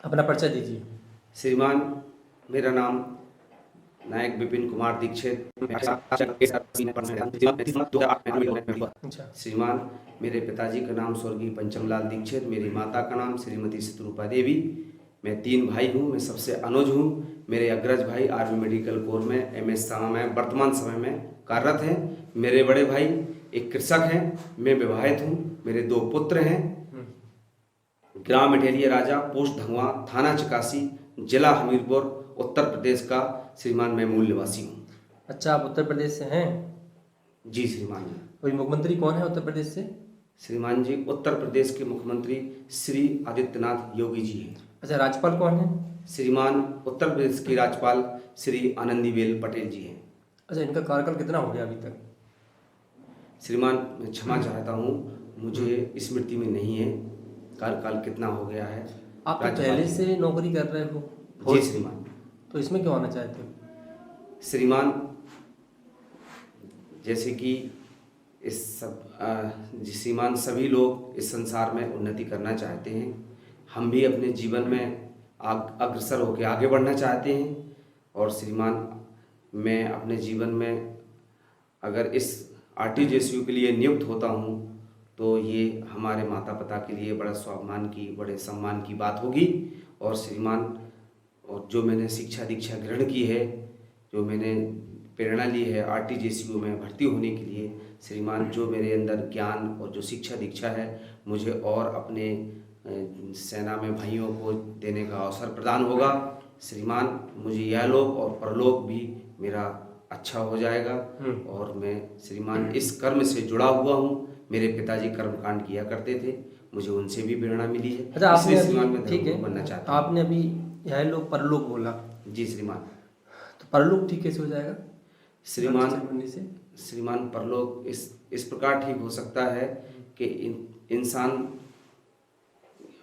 अपना परिचय दीजिए। श्रीमान, मेरा नाम नायक विपिन कुमार दीक्षित। अच्छा। श्रीमान, मेरे पिताजी का नाम स्वर्गीय पंचमलाल दीक्षित, मेरी माता का नाम श्रीमती शत्रुपा देवी। मैं 3 भाई हूँ, मैं सबसे अनुज हूँ। मेरे अग्रज भाई आर्मी मेडिकल कोर में MS सामा में वर्तमान समय में कार्यरत हैं। मेरे बड़े भाई एक कृषक हैं। मैं विवाहित हूँ। मेरे 2 पुत्र हैं। ग्राम इटेलिया राजा, पोस्ट धंगवा, थाना चकासी, जिला हमीरपुर, उत्तर प्रदेश का श्रीमान मैं मूल निवासी हूँ। अच्छा, आप उत्तर प्रदेश से हैं? जी श्रीमान जी। कोई मुख्यमंत्री कौन है उत्तर प्रदेश से? श्रीमान जी, उत्तर प्रदेश के मुख्यमंत्री श्री आदित्यनाथ योगी जी हैं। अच्छा, राज्यपाल कौन है? श्रीमान, उत्तर प्रदेश की राज्यपाल श्री आनंदीबेन पटेल जी हैं। अच्छा, इनका कार्यकाल कितना हो गया अभी तक? श्रीमान, मैं क्षमा चाहता हूँ, मुझे स्मृति में नहीं है कार्यकाल कितना हो गया है। आप तो पहले से नौकरी कर रहे हो। जी श्रीमान। तो इसमें क्यों आना चाहते हो? श्रीमान, जैसे कि श्रीमान सभी लोग इस संसार में उन्नति करना चाहते हैं। हम भी अपने जीवन में अग्रसर होकर आगे बढ़ना चाहते हैं। और श्रीमान, मैं अपने जीवन में अगर इस RTGSU के लिए नियुक्त होता हूँ तो ये हमारे माता पिता के लिए बड़ा स्वाभिमान की, बड़े सम्मान की बात होगी। और श्रीमान, और जो मैंने शिक्षा दीक्षा ग्रहण की है, जो मैंने प्रेरणा ली है RTGSU में भर्ती होने के लिए, श्रीमान जो मेरे अंदर ज्ञान और जो शिक्षा दीक्षा है, मुझे और अपने सेना में भाइयों को देने का अवसर प्रदान होगा। श्रीमान, मुझे यह लोक और परलोक भी मेरा अच्छा हो जाएगा। और मैं श्रीमान इस कर्म से जुड़ा हुआ हूँ। मेरे पिताजी कर्मकांड किया करते थे, मुझे उनसे भी प्रेरणा मिली है। अच्छा, आपने श्रीमान मैं ठीक है, बनना चाहता हूँ। आपने अभी यह लोग परलोक बोला। जी श्रीमान। तो परलोक ठीक कैसे हो जाएगा श्रीमान, परलोक इस प्रकार ठीक हो सकता है कि इंसान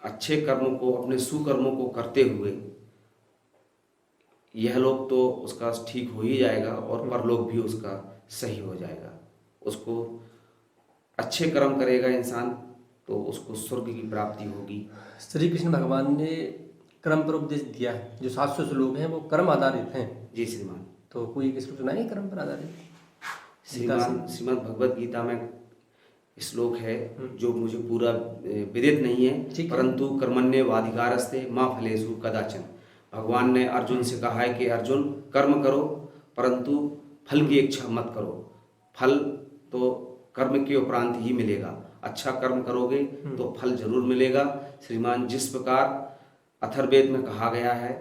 अच्छे कर्मों को, अपने सुकर्मों को करते हुए यह लोग तो उसका ठीक हो ही जाएगा और परलोक भी उसका सही हो जाएगा। उसको अच्छे कर्म करेगा इंसान तो उसको स्वर्ग की प्राप्ति होगी। श्री कृष्ण भगवान ने कर्म पर उपदेश दिया है। जो 700 श्लोक हैं वो कर्म आधारित हैं। जी श्रीमान। तो कोई एक श्लोक सुनाएंगे कर्म पर आधारित? श्रीमान, श्रीमद् भगवद गीता में श्लोक है जो मुझे पूरा विदित नहीं है, परंतु कर्मण्येवाधिकारस्ते मा फलेषु कदाचन। भगवान ने अर्जुन से कहा है कि अर्जुन, कर्म करो परंतु फल की इच्छा मत करो। फल तो कर्म के उपरांत ही मिलेगा। अच्छा कर्म करोगे तो फल जरूर मिलेगा। श्रीमान, जिस प्रकार अथर्ववेद में कहा गया है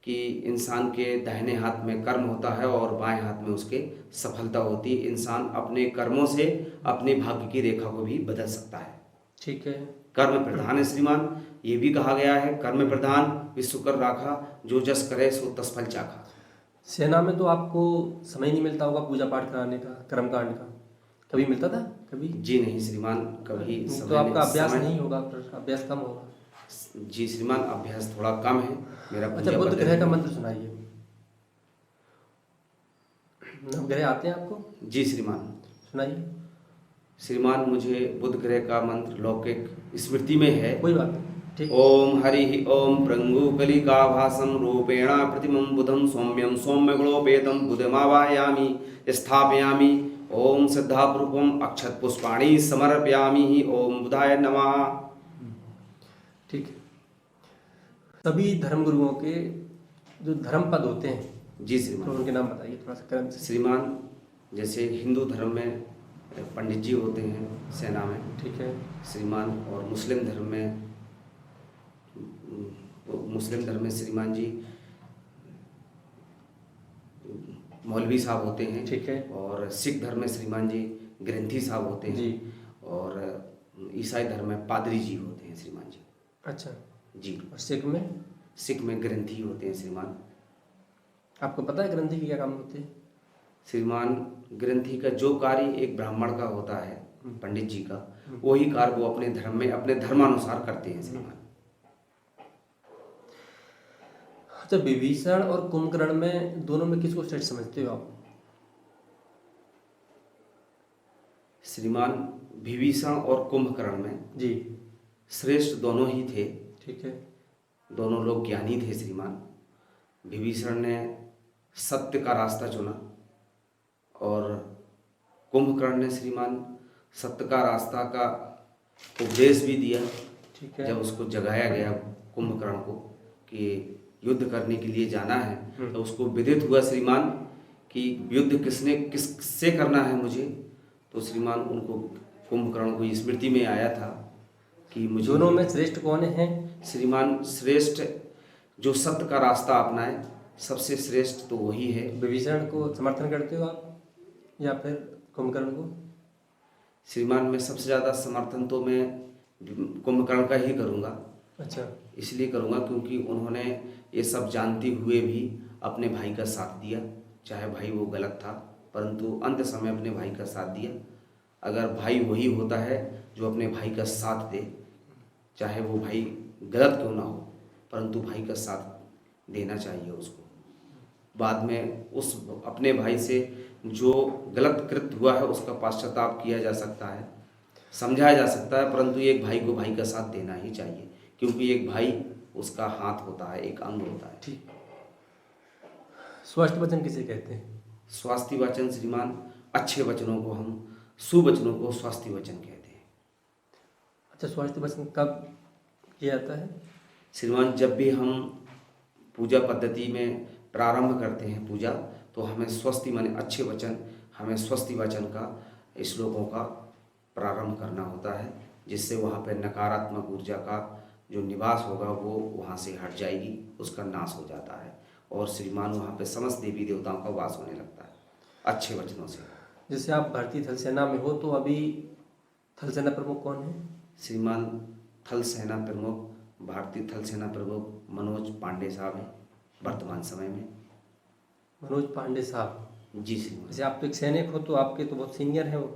कि इंसान के दाहिने हाथ में कर्म होता है और बाएं हाथ में उसके सफलता होती है। इंसान अपने कर्मों से अपने भाग्य की रेखा को भी बदल सकता है। ठीक है। कर्म प्रधान है श्रीमान, ये भी कहा गया है, कर्म प्रधान विश्व कर राखा, जो जस करे सो तस फल चाखा। सेना में तो आपको समय नहीं मिलता होगा पूजा पाठ कराने का, कर्मकांड का। कभी मिलता था कभी? जी नहीं श्रीमान, कभी तो आपका अभ्यास नहीं होगा, अभ्यास कम होगा। जी श्रीमान, अभ्यास थोड़ा कम है मेरा। अच्छा, बुध ग्रह का मंत्र सुनाइए। नवग्रह आते हैं आपको? जी श्रीमान। सुनाइए। श्रीमान, मुझे बुध ग्रह का मंत्र लौकिक स्मृति में है। कोई बात नहीं, ठीक। ओम हरि ओम प्रंगुकलिकाभासं रूपेण प्रतिमं बुधं सौम्यं सौम्यगुणोपेतं बुधमावाहयामि स्थापयामि। ओम श्रद्धापूर्वकम् अक्षत पुष्पाणि समर्पयामि। ओम बुधाय नमः। ठीक है। सभी धर्मगुरुओं के जो धर्म पद होते हैं, जी श्रीमान, तो उनके नाम बताइए थोड़ा सा क्रम से। श्रीमान, जैसे हिंदू धर्म में पंडित जी होते हैं सेना में, ठीक है श्रीमान। और मुस्लिम धर्म में श्रीमान जी मौलवी साहब होते हैं। ठीक है। और सिख धर्म में श्रीमान जी ग्रंथी साहब होते हैं जी। और ईसाई धर्म में पादरी जी होते हैं श्रीमान जी। अच्छा जी। और सिख में? सिख में ग्रंथी होते हैं श्रीमान। आपको पता है ग्रंथी के क्या काम होते हैं? श्रीमान, ग्रंथी का जो कार्य एक ब्राह्मण का होता है, पंडित जी का, वही कार्य वो अपने धर्म में अपने धर्मानुसार करते हैं श्रीमान। अच्छा, विभीषण और कुंभकर्ण में दोनों में किसको श्रेष्ठ समझते हो आप? श्रीमान, विभीषण और कुंभकर्ण में जी श्रेष्ठ दोनों ही थे। ठीक है। दोनों लोग ज्ञानी थे श्रीमान। विभीषण ने सत्य का रास्ता चुना और कुंभकर्ण ने श्रीमान सत्य का रास्ता का उपदेश भी दिया। ठीक है। जब उसको जगाया गया कुंभकर्ण को कि युद्ध करने के लिए जाना है, तो उसको विदित हुआ श्रीमान कि युद्ध किससे करना है मुझे। तो श्रीमान उनको कुंभकर्ण को स्मृति में आया था कि मुझे दोनों में श्रेष्ठ कौन है? श्रीमान श्रेष्ठ जो सत्य का रास्ता अपनाए, सबसे श्रेष्ठ तो वही है। विभीषण को समर्थन करते हो आप या फिर कुंभकर्ण को? श्रीमान मैं सबसे ज़्यादा समर्थन तो मैं कुंभकर्ण का ही करूँगा। अच्छा। इसलिए करूँगा क्योंकि उन्होंने ये सब जानते हुए भी अपने भाई का साथ दिया, चाहे भाई वो गलत था, परंतु अंत समय अपने भाई का साथ दिया। अगर भाई वही होता है जो अपने भाई का साथ दे, चाहे वो भाई गलत क्यों ना हो, परंतु भाई का साथ देना चाहिए उसको। बाद में उस अपने भाई से जो गलत कृत्य हुआ है उसका पश्चाताप किया जा सकता है, समझाया जा सकता है, परंतु एक भाई को भाई का साथ देना ही चाहिए, क्योंकि एक भाई उसका हाथ होता है, एक अंग होता है। ठीक। स्वास्थ्य वचन किसे कहते हैं? स्वास्थ्य वचन श्रीमान अच्छे वचनों को हम सुवचनों को स्वास्थ्य वचन कहते हैं। अच्छा, स्वास्थ्य वचन कब किया जाता है? श्रीमान जब भी हम पूजा पद्धति में प्रारंभ करते हैं पूजा, तो हमें स्वस्ति माने अच्छे वचन, हमें स्वस्ति वचन का श्लोकों का प्रारंभ करना होता है, जिससे वहाँ पर नकारात्मक ऊर्जा का जो निवास होगा वो वहाँ से हट जाएगी, उसका नाश हो जाता है और श्रीमान वहाँ पे समस्त देवी देवताओं का वास होने लगता है अच्छे वचनों से। जैसे आप भारतीय थल सेना में हो, तो अभी थल सेना प्रमुख कौन है? श्रीमान थल सेना प्रमुख भारतीय थल सेना प्रमुख मनोज पांडे साहब हैं वर्तमान समय में। मनोज पांडे साहब? जी श्रीमान। जैसे आप तो एक सैनिक हो, तो आपके तो बहुत सीनियर हैं वो,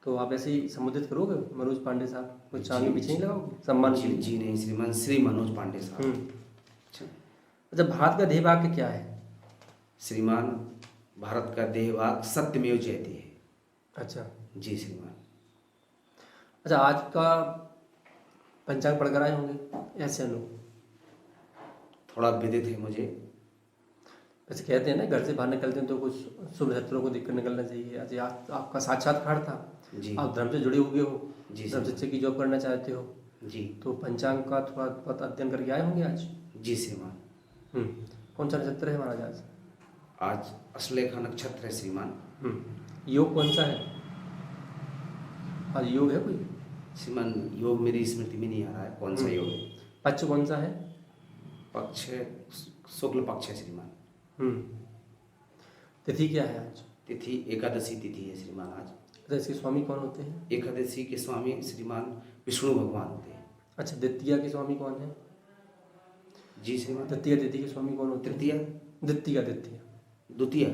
तो आप ऐसे ही संबोधित करोगे मनोज पांडे साहब? कुछ आगे पीछे नहीं लगाओगे सम्मान के लिए? जी नहीं श्रीमान, श्री मनोज पांडे साहब। अच्छा। अच्छा, भारत का ध्येय वाक्य क्या है? श्रीमान भारत का ध्येय वाक्य सत्यमेव जयते है। अच्छा जी श्रीमान। अच्छा, आज का पंचांग पढ़कर आए होंगे ऐसे लोग? थोड़ा विदित है मुझे। वैसे कहते हैं ना, घर से बाहर निकलते हैं तो कुछ शुभ शत्रुओं को देखकर निकलना चाहिए। अच्छा, आपका साक्षात्कार था, जी। आप धर्म से जुड़े हुए हो, जी धर्म शिक्षक की जॉब करना चाहते हो, जी। तो पंचांग का थोड़ा बहुत अध्ययन करके आए होंगे आज? जी श्रीमान। कौन सा नक्षत्र है महाराज आज? आज अश्लेखा नक्षत्र है श्रीमान। योग कौन सा है आज? योग है कोई? श्रीमान योग मेरी स्मृति में नहीं आ रहा है कौन सा योग है। पक्ष कौन सा है? पक्ष शुक्ल पक्ष है श्रीमान। तिथि क्या है आज? तिथि एकादशी तिथि है श्रीमान आज। अच्छा, इसके स्वामी कौन होते हैं? एकादशी के स्वामी श्रीमान विष्णु भगवान होते हैं। अच्छा, द्वितीया के स्वामी कौन है? जी श्रीमान। द्वितीया तिथि के स्वामी कौन होते हैं? तृतीया द्वितीया द्वितीया द्वितीय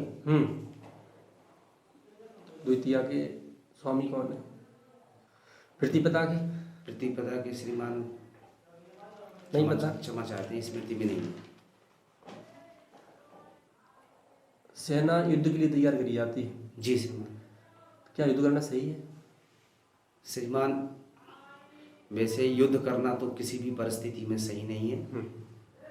द्वितीया के स्वामी कौन है? प्रतिपदा के? प्रतिपदा के श्रीमान नहीं पता? क्षमा चाहते हैं, स्मृति में नहीं है। सेना युद्ध के लिए तैयार करी जाती है। जी श्रीमान। क्या युद्ध करना सही है? श्रीमान वैसे युद्ध करना तो किसी भी परिस्थिति में सही नहीं है।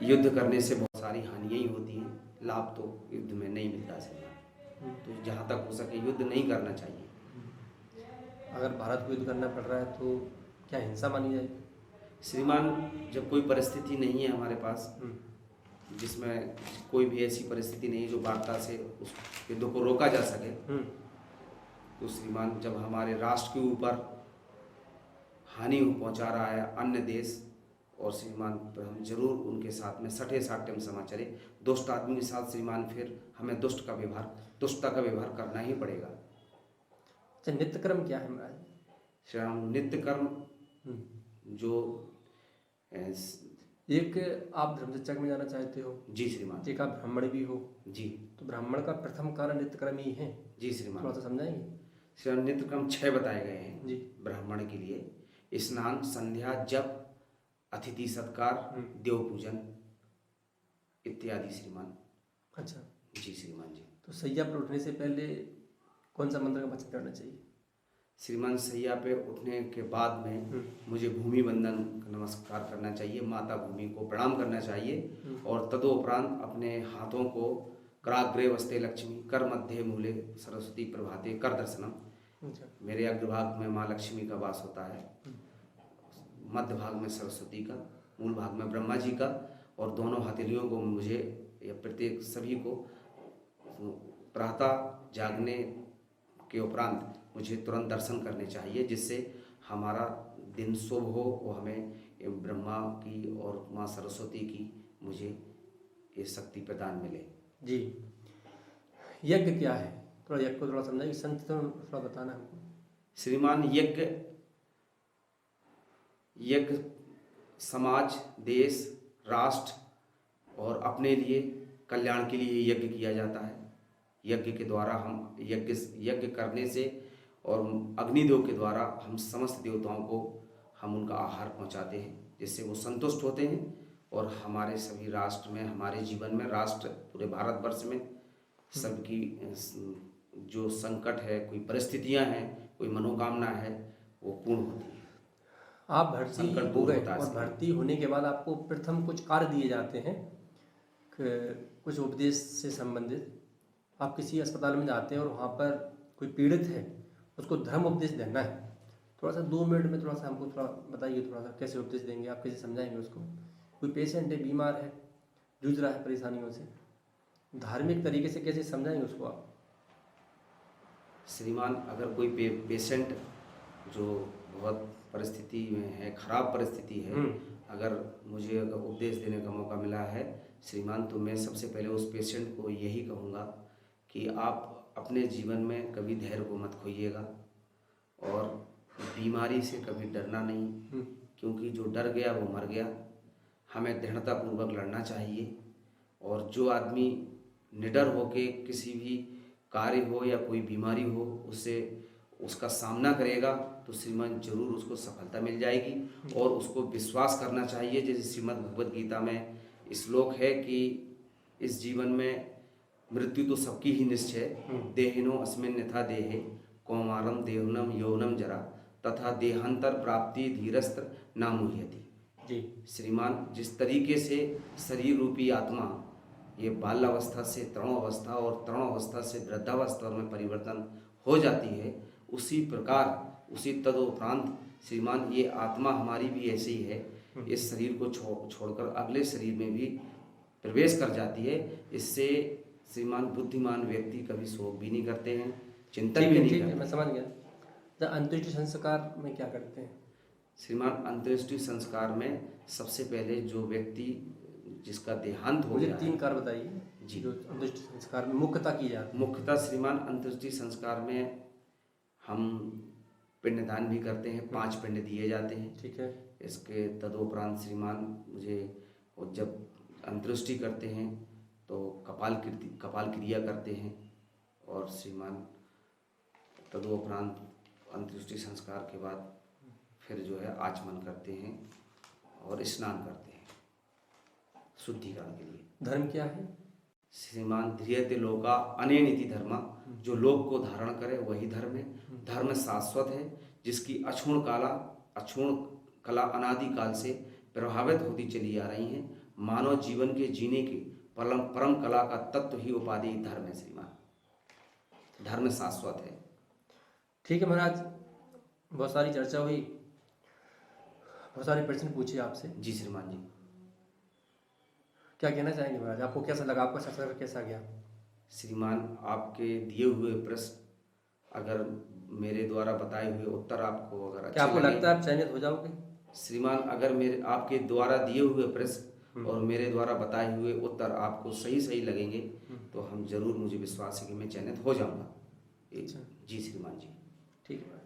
युद्ध करने से बहुत सारी हानियां ही होती हैं, लाभ तो युद्ध में नहीं मिलता श्रीमान। तो जहाँ तक हो सके युद्ध नहीं करना चाहिए। अगर भारत को युद्ध करना पड़ रहा है तो क्या हिंसा मानी जाएगी? श्रीमान जब कोई परिस्थिति नहीं है हमारे पास, जिसमें कोई भी ऐसी परिस्थिति नहीं जो वार्ता से उस युद्ध को रोका जा सके, तो श्रीमान जब हमारे राष्ट्र के ऊपर हानि पहुंचा रहा है अन्य देश, और श्रीमान तो हम जरूर उनके साथ में सठे साठे में समा चले। दुष्ट आदमी के साथ श्रीमान फिर हमें दुष्टता का व्यवहार करना ही पड़ेगा। अच्छा, नित्य कर्म क्या है महाराज? श्रीराम नित्य कर्म जो एक आप धर्म शिक्षक में जाना चाहते हो? जी श्रीमान। एक आप ब्राह्मण भी हो जी। तो ब्राह्मण का प्रथम कार्य नित्य कर्म ही है। जी श्रीमान। थोड़ा सा समझाएंगे? श्रीमान नित्य कर्म 6 बताए गए हैं जी। ब्राह्मण के लिए: स्नान, संध्या, जप, अतिथि सत्कार, देव पूजन इत्यादि श्रीमान। अच्छा जी श्रीमान जी। तो सैया पर उठने से पहले कौन सा मंत्र का वचन करना चाहिए? श्रीमान सैया पे उठने के बाद में मुझे भूमि बंदन का नमस्कार करना चाहिए, माता भूमि को प्रणाम करना चाहिए और तदोपरांत अपने हाथों को कराग्रे वस्ते लक्ष्मी कर मध्य मूले सरस्वती प्रभाते कर दर्शनम। अच्छा। मेरे अग्रभाग में माँ लक्ष्मी का वास होता है, मध्य भाग में सरस्वती का, मूल भाग में ब्रह्मा जी का, और दोनों हथेलियों को मुझे या प्रत्येक सभी को प्रातः जागने के उपरांत मुझे तुरंत दर्शन करने चाहिए, जिससे हमारा दिन शुभ हो और हमें ब्रह्मा की और माँ सरस्वती की मुझे ये शक्ति प्रदान मिले। जी, यज्ञ क्या है? थोड़ा यज्ञ को थोड़ा समझाइए, संत थोड़ा बताना हमको। श्रीमान यज्ञ समाज, देश, राष्ट्र और अपने लिए कल्याण के लिए यज्ञ किया जाता है। यज्ञ के द्वारा हम यज्ञ करने से और अग्निदेव के द्वारा हम समस्त देवताओं को हम उनका आहार पहुंचाते हैं, जिससे वो संतुष्ट होते हैं और हमारे सभी राष्ट्र में, हमारे जीवन में, राष्ट्र पूरे भारतवर्ष में सबकी जो संकट है, कोई परिस्थितियां हैं, कोई मनोकामना है, वो पूर्ण होती है। आप भर्ती हो गए और भर्ती होने के बाद आपको प्रथम कुछ कार्य दिए जाते हैं, कुछ उपदेश से संबंधित। आप किसी अस्पताल में जाते हैं और वहाँ पर कोई पीड़ित है, उसको धर्म उपदेश देना है। थोड़ा सा 2 मिनट में थोड़ा सा हमको थोड़ा बताइए, थोड़ा सा कैसे उपदेश देंगे आप, कैसे समझाएंगे उसको? कोई पेशेंट है, बीमार है, जूझ रहा है परेशानियों से, धार्मिक तरीके से कैसे समझाएंगे उसको आप? श्रीमान, अगर कोई पेशेंट जो बहुत परिस्थिति में है, खराब परिस्थिति है, अगर मुझे उपदेश देने का मौका मिला है श्रीमान, तो मैं सबसे पहले उस पेशेंट को यही कहूँगा कि आप अपने जीवन में कभी धैर्य को मत खोइएगा और बीमारी से कभी डरना नहीं, क्योंकि जो डर गया वो मर गया। हमें दृढ़तापूर्वक लड़ना चाहिए और जो आदमी निडर होके किसी भी कार्य हो या कोई बीमारी हो उसका सामना करेगा तो श्रीमान जरूर उसको सफलता मिल जाएगी। और उसको विश्वास करना चाहिए, जैसे श्रीमद् भगवद गीता में श्लोक है कि इस जीवन में मृत्यु तो सबकी ही निश्चय, देहिनो अस्मिन् यथा देहे कौमारम देहुनम यौनम जरा तथा देहांतर प्राप्ति धीरस्त्र नामुह्यति। जी श्रीमान, जिस तरीके से शरीर रूपी आत्मा ये बाल्यावस्था से तरुणावस्था और तरुणावस्था से वृद्धावस्था में परिवर्तन हो जाती है, उसी प्रकार उसी तदोपरांत श्रीमान ये आत्मा हमारी भी ऐसी ही है, इस शरीर को छोड़कर अगले शरीर में भी प्रवेश कर जाती है। इससे श्रीमान बुद्धिमान व्यक्ति कभी शोक भी नहीं करते हैं, चिंतन भी नहीं करते। मैं समझ गया। तो अंत्येष्टि संस्कार में क्या करते हैं श्रीमान? अंत्येष्टि संस्कार में सबसे पहले जो व्यक्ति जिसका देहांत हो गया, 3 कार्य बताइए जी, जो अंत्येष्टि संस्कार में मुख्यतः की जाती है। मुख्यतः श्रीमान अंत्येष्टि संस्कार में हम पिंडदान भी करते हैं, 5 पिंड दिए जाते हैं। ठीक है। इसके तदोपरांत श्रीमान मुझे जब अंत्येष्टि करते हैं तो कपाल क्रिया करते हैं और श्रीमान तदोपरांत अंत्येष्टि संस्कार के बाद फिर जो है आचमन करते हैं और स्नान करते हैं शुद्धिकरण के लिए। धर्म क्या है श्रीमान? ध्रियते लोका अनेनिति धर्मा, जो लोक को धारण करे वही धर्म है। धर्म शाश्वत है, जिसकी अक्षुण कला अनादि काल से प्रभावित होती चली आ रही हैं। मानव जीवन के जीने की परम कला का तत्व ही उपाधि धर्म है श्रीमान। धर्म शाश्वत है। ठीक है महाराज, बहुत सारी चर्चा हुई, बहुत सारे प्रश्न पूछे आपसे। जी श्रीमान जी। क्या कहना चाहेंगे महाराज? आपको कैसा लगा, आपका सफर कैसा गया? श्रीमान, आपके दिए हुए प्रश्न अगर मेरे द्वारा बताए हुए उत्तर आपको अगर अच्छे क्या आपको लगे, लगता है आप चयनित हो जाओगे? श्रीमान, अगर मेरे आपके द्वारा दिए हुए प्रश्न और मेरे द्वारा बताए हुए उत्तर आपको सही लगेंगे तो हम जरूर, मुझे विश्वास है कि मैं चयनित हो जाऊंगा। जी श्रीमान जी। ठीक है।